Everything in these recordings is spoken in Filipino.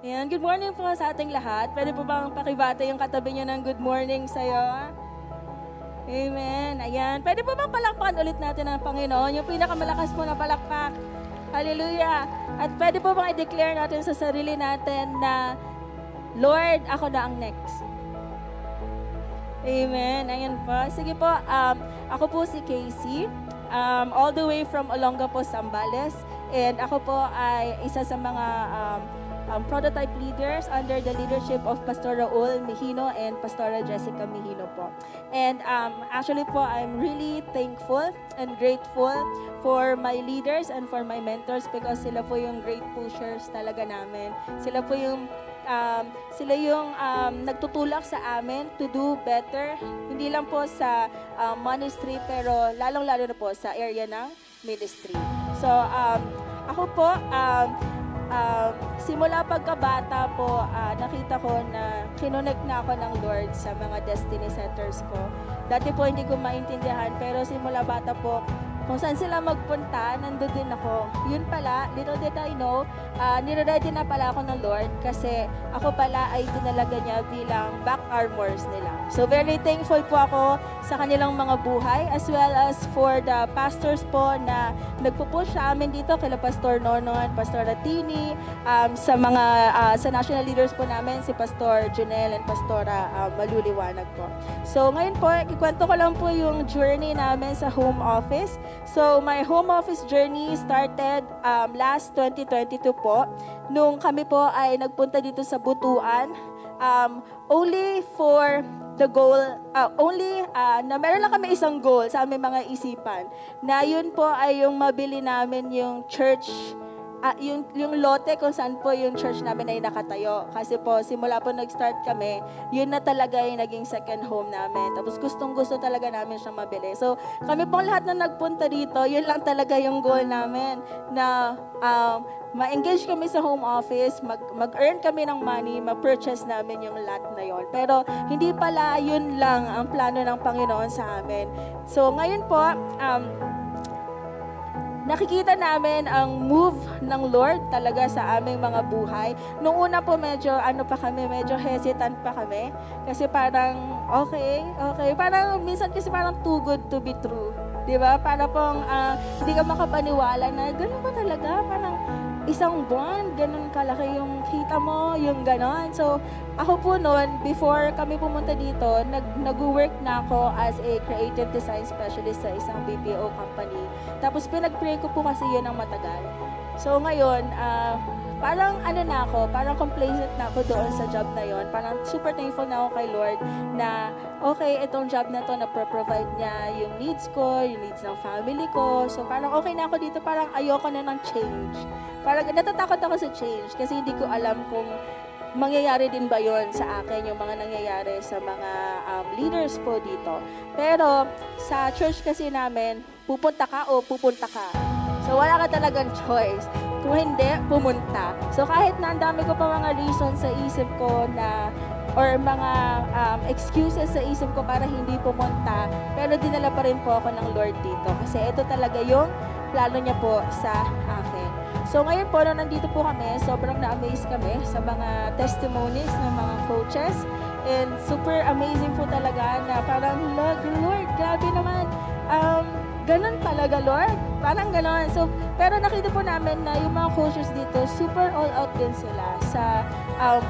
Ayan, good morning po sa ating lahat. Pwede po bang pakibate yung katabi nyo ng good morning sa'yo? Amen. Ayan. Pwede po bang palakpakan ulit natin ang Panginoon? Yung pinakamalakas po na palakpak. Hallelujah. At pwede po bang i-declare natin sa sarili natin na, Lord, ako na ang next. Amen. Ayan po. Sige po, ako po si Casey. All the way from Olongapo, Zambales. And ako po ay isa sa mga prototype leaders under the leadership of Pastor Raul Mejino and Pastora Jessica Mejino po. And actually po, I'm really thankful and grateful for my leaders and for my mentors because sila po yung great pushers talaga namin. Sila po yung nagtutulak sa amin to do better, hindi lang po sa ministry pero lalong-lalo na po sa area ng ministry. So, ako po, simula pagkabata po, nakita ko na kinonect na ako ng Lord sa mga destiny centers ko. Dati po hindi ko maintindihan, pero simula bata po, kung saan sila magpunta, nandun din ako. Yun pala, little did I know, nire-ready na pala ako ng Lord kasi ako pala ay dinalaga niya bilang back armors nila. So very thankful po ako sa kanilang mga buhay as well as for the pastors po na nagpupush sa amin dito, kila Pastor Nonon, Pastor Ratini, sa national leaders po namin, si Pastor Junel and Pastora Maluliwanag po. So ngayon po, ikwento ko lang po yung journey namin sa home office. So, my home office journey started last 2022 po. Nung kami po ay nagpunta dito sa Butuan, only for the goal, na meron lang kami isang goal sa aming mga isipan, na yun po ay yung mabili namin yung church, yung lote kung saan po yung church namin ay nakatayo. Kasi po, simula po nag-start kami, yun na talaga yung naging second home namin. Tapos gustong-gusto talaga namin siyang mabili. So, kami pong lahat na nagpunta dito, yun lang talaga yung goal namin, na ma-engage kami sa home office, mag-earn kami ng money, ma-purchase namin yung lot na yon. Pero hindi pala yun lang ang plano ng Panginoon sa amin. So, ngayon po, nakikita namin ang move ng Lord talaga sa aming mga buhay. Noong una po medyo medyo hesitant pa kami. Kasi parang okay. Parang minsan kasi parang too good to be true. Diba? Para pong hindi ka makapaniwala na ganun ba talaga? Parang isang buwan, ganun kalaki yung kita mo, yung ganon. So, ako po noon, before kami pumunta dito, nag-work na ako as a creative design specialist sa isang BPO company. Tapos, pinag-pray ko po kasi yun ng matagal. So, ngayon, parang parang complacent na ako doon sa job na yon. Parang super thankful na ako kay Lord na okay, itong job na to na provide niya yung needs ko, yung needs ng family ko. So parang okay na ako dito, parang ayoko na ng change. Parang natatakot ako sa change kasi hindi ko alam kung mangyayari din ba yon sa akin, yung mga nangyayari sa mga leaders po dito. Pero sa church kasi namin, pupunta ka o pupunta ka. So wala ka talagang choice. Kung hindi, pumunta. So kahit na ang dami ko pa mga reasons sa isip ko na or mga excuses sa isip ko para hindi pumunta, pero dinala pa rin po ako ng Lord dito. Kasi ito talaga yung plano niya po sa akin. So ngayon po, nung nandito po kami, sobrang na-amaze kami sa mga testimonies ng mga coaches. And super amazing po talaga na parang, Lord, grabe naman. Ganun talaga, Lord. Parang ganon. So, pero nakita po namin na yung mga coaches dito, super all out din sila sa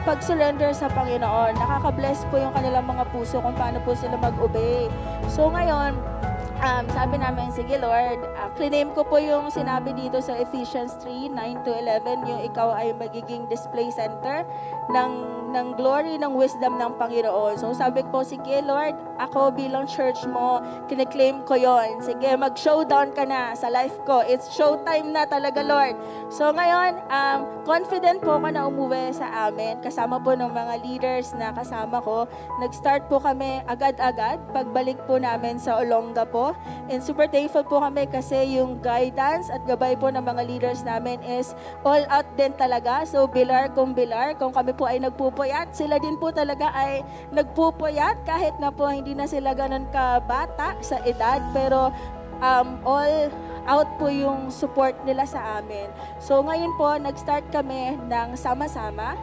pag-surrender sa Panginoon. Nakaka-bless po yung kanilang mga puso kung paano po sila mag-obey. So, ngayon, sabi namin, sige Lord, claim ko po yung sinabi dito sa Ephesians 3:9-11, yung ikaw ay magiging display center ng glory, ng wisdom ng Panginoon. So sabi ko, sige Lord, ako bilang church mo, kine-claim ko yon. Sige, mag-showdown ka na sa life ko. It's showtime na talaga, Lord. So ngayon, confident po ako na umuwi sa amin. Kasama po ng mga leaders na kasama ko. Nag-start po kami agad-agad pagbalik po namin sa Olongapo. And super thankful po kami kasi yung guidance at gabay po ng mga leaders namin is all out din talaga. So bilar, kung kami po ay nagpupuyat, sila din po talaga ay nagpupuyat kahit na po hindi na sila ganun kabata sa edad. Pero all out po yung support nila sa amin. So ngayon po, nag-start kami ng sama-sama.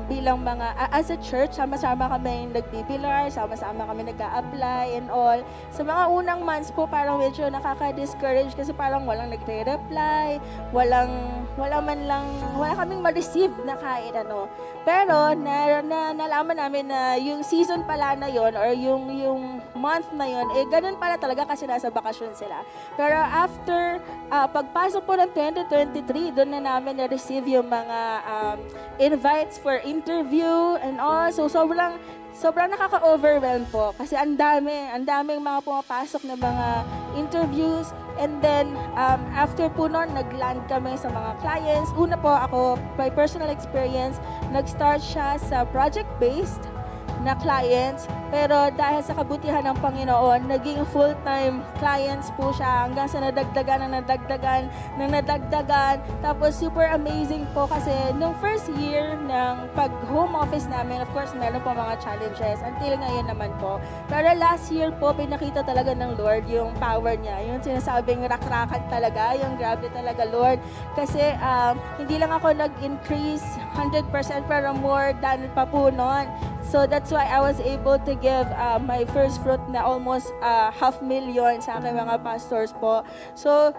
bilang mga, as a church, sama-sama kami nagbibilar, sama-sama kami nag-a-apply and all. Sa mga unang months po, parang medyo nakaka-discourage kasi parang walang nagre-reply, wala kaming ma-receive na kahit ano. Pero, nalaman namin na yung season pala na yon or yung month na yon, ganun pala talaga kasi nasa bakasyon sila. Pero after, pagpasok po ng 2023, doon na namin na-receive yung mga invites for interview and all. So, sobrang nakaka-overwhelm po kasi ang daming mga pumapasok na mga interviews. And then, after po nun, nag-land kami sa mga clients. Una po ako, by personal experience, nag-start siya sa project-based na clients. Pero dahil sa kabutihan ng Panginoon, naging full-time clients po siya hanggang sa nadagdagan. Tapos super amazing po kasi nung first year ng pag-home office namin, of course, meron po mga challenges until ngayon naman po. Pero last year po, pinakita talaga ng Lord yung power niya. Yung sinasabing rakrakan talaga, yung grabe talaga, Lord. Kasi hindi lang ako nag-increase 100% pero more than pa po nun. So that's why I was able to give my first fruit na almost 500,000 sa aking mga pastors po. So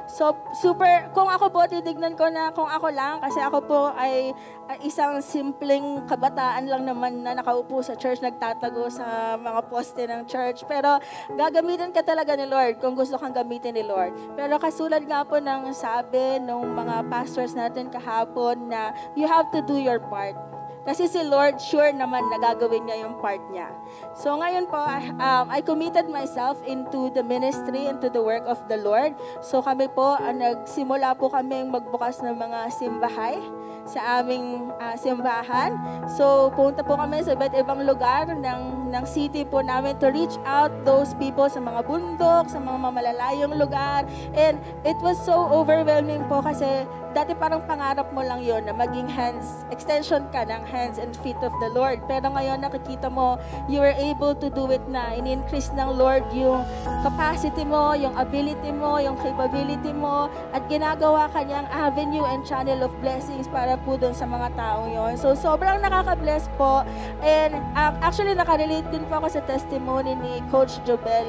super, kung ako po, titignan ko na kung ako lang, kasi ako po ay isang simpleng kabataan lang naman na nakaupo sa church, nagtatago sa mga poste ng church. Pero gagamitin ka talaga ni Lord kung gusto kang gamitin ni Lord. Pero kasulad nga po ng sabi ng mga pastors natin kahapon na you have to do your part. Kasi si Lord, sure naman na gagawin niya yung part niya. So ngayon po, I committed myself into the ministry, into the work of the Lord. So kami po, nagsimula po kami magbukas ng mga simbahay sa aming simbahan. So punta po kami sa iba't ibang lugar ng city po namin to reach out those people sa mga bundok, sa mga mamalayong lugar. And it was so overwhelming po kasi dati parang pangarap mo lang yon na maging extension ka ng hands and feet of the Lord. Pero ngayon nakikita mo, you were able to do it na. In-increase ng Lord yung capacity mo, yung ability mo, yung capability mo, at ginagawa ka niyang avenue and channel of blessings para po doon sa mga taong yon. So sobrang nakaka-bless po. And actually nakarelate din po ako sa testimony ni Coach Jobel.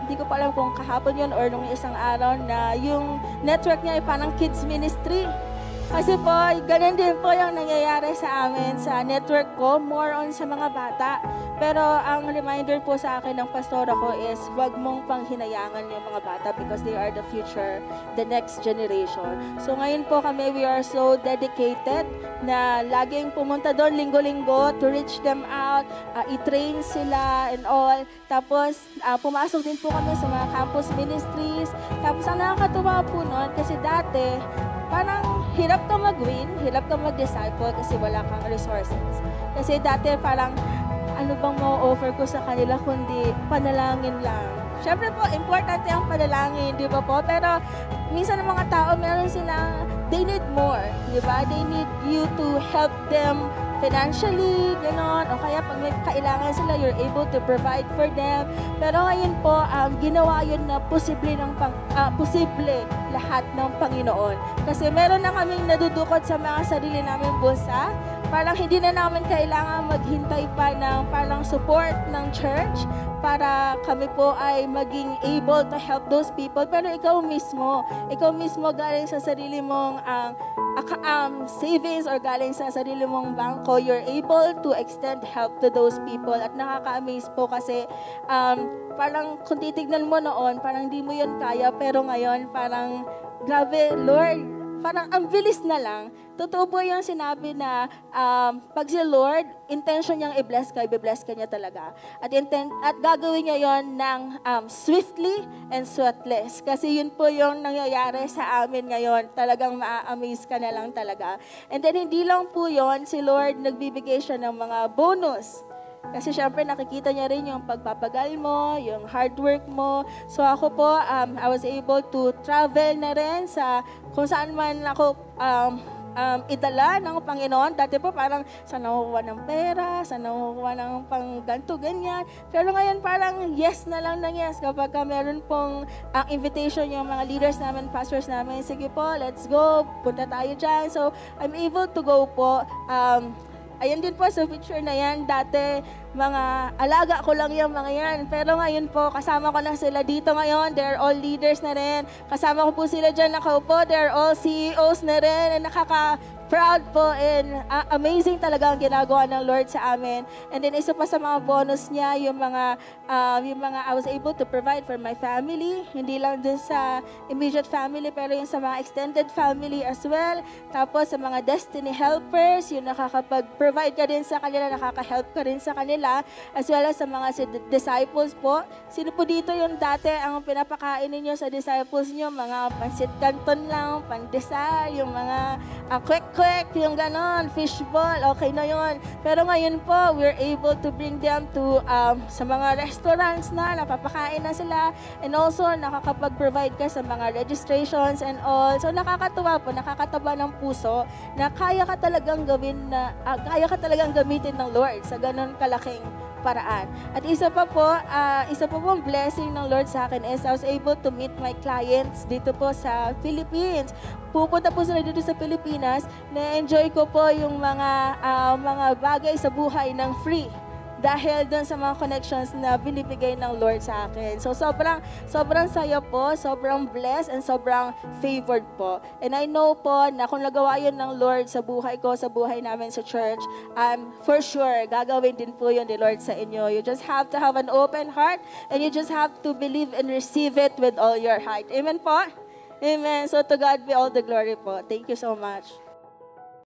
Hindi ko pa alam kung kahapon yun or nung isang araw na yung network niya ay parang kids ministry. Kasi po, ganun din po yung nangyayari sa amin sa network ko, more on sa mga bata. Pero ang reminder po sa akin ng pastora ko is wag mong panghinayangan yung mga bata because they are the future, the next generation. So ngayon po kami, we are so dedicated na laging pumunta doon linggo-linggo to reach them out, i-train sila and all. Tapos pumasok din po kami sa mga campus ministries. Tapos ang nakakatuwa po nun kasi dati, parang hirap ka mag-win, hirap ka mag-disciple kasi wala kang resources. Kasi dati parang, ano bang ma-offer ko sa kanila kundi panalangin lang. Siyempre po, importante ang panalangin, di ba po? Pero minsan ng mga tao, meron silang, they need more, di ba? They need you to help them financially, gano'n. O kaya pag may kailangan sila, you're able to provide for them. Pero ngayon po, ginawa yun na posible lahat ng Panginoon. Kasi meron na kaming nadudukot sa mga sarili namin bulsa. Parang hindi na namin kailangan maghintay pa ng parang support ng church para kami po ay maging able to help those people. Pero ikaw mismo galing sa sarili mong savings or galing sa sarili mong bangko, you're able to extend help to those people. At nakaka-amaze po kasi parang kung titignan mo noon, parang di mo yun kaya, pero ngayon parang grabe, Lord, parang ang bilis na lang. Totoo po yung sinabi na pag si Lord, intention niyang i-bless ka niya talaga. At gagawin niya yon ng swiftly and sweatless. Kasi yun po yung nangyayari sa amin ngayon. Talagang ma-amaze ka na lang talaga. And then hindi lang po yon, si Lord nagbibigay siya ng mga bonus. Kasi syempre nakikita niya rin yung pagpapagal mo, yung hard work mo. So ako po, I was able to travel na rin sa kung saan man ako idala ng Panginoon. Dati po parang saan nakukuha ng pera, saan nakukuha ng pang ganto, ganyan. Pero ngayon parang yes na lang ng yes kapag meron pong ang invitation yung mga leaders namin, pastors namin, sige po, let's go, punta tayo dyan. So, I'm able to go po. Ayan din po sa picture na yan, dati mga alaga ko lang yung mga yan. Pero ngayon po, kasama ko na sila dito ngayon. They're all leaders na rin. Kasama ko po sila dyan nakaupo. They're all CEOs na rin. And nakaka-proud po and amazing talaga ang ginagawa ng Lord sa amin. And then isa pa sa mga bonus niya, yung mga I was able to provide for my family. Hindi lang dun sa immediate family, pero yung sa mga extended family as well. Tapos sa mga destiny helpers, yung nakakapag-provide ka din sa kanila, nakaka-help ka rin sa kanila. As well as sa mga disciples po. Sino po dito yung dati ang pinapakain ninyo sa disciples nyo? Mga pansit canton lang, pandesal, yung mga kwek-kwek, yung ganon, fishball, okay na yun. Pero ngayon po, we're able to bring them to sa mga restaurants na napapakain na sila, and also nakakapag-provide ka sa mga registrations and all. So nakakatuwa po, nakakataba ng puso na kaya ka talagang gamitin ng Lord sa ganon kalaking paraan. At isa pa pong blessing ng Lord sa akin is I was able to meet my clients dito po sa Philippines. Pupunta po sila dito sa Pilipinas, na-enjoy ko po yung mga bagay sa buhay ng free. Dahil doon sa mga connections na binibigay ng Lord sa akin. So sobrang saya po, sobrang blessed, and sobrang favored po. And I know po na kung nagawa yun ng Lord sa buhay ko, sa buhay namin sa church, for sure, gagawin din po yun ni Lord sa inyo. You just have to have an open heart, and you just have to believe and receive it with all your heart. Amen po? Amen. So to God be all the glory po. Thank you so much.